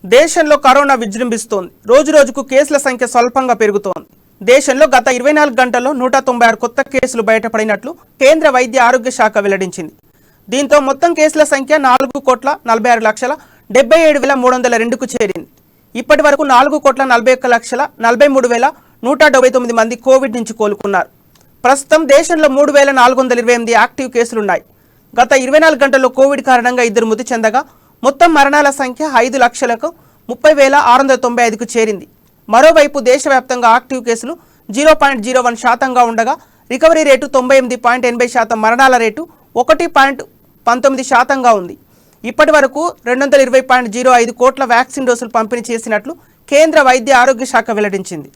దేశంలో కరోనా విజృంభిస్తోంది. రోజురోజుకు కేసుల సంఖ్య స్వల్పంగా పెరుగుతోంది. దేశంలో గత 24 గంటల్లో 196 కొత్త కేసులు బయటపడినట్లు కేంద్ర వైద్య ఆరోగ్య శాఖ వెల్లడించింది. దీంతో మొత్తం కేసుల సంఖ్య 4,46,77,302కు చేరింది. ఇప్పటి వరకు 4,41,43,179 మంది కోవిడ్ నుంచి కోలుకున్నారు. ప్రస్తుతం దేశంలో 3,428 యాక్టివ్ కేసులున్నాయి. గత 24 గంటల్లో కోవిడ్ కారణంగా 2 మృతి చెందగా మొత్తం మరణాల సంఖ్య 5,30,695కు చేరింది. మరోవైపు దేశవ్యాప్తంగా యాక్టివ్ కేసులు 0.01% ఉండగా రికవరీ రేటు 98.80%, మరణాల రేటు 1.19% ఉంది. ఇప్పటి వరకు 220.05 కోట్ల వ్యాక్సిన్ డోసులు పంపిణీ చేసినట్లు కేంద్ర వైద్య ఆరోగ్య శాఖ వెల్లడించింది.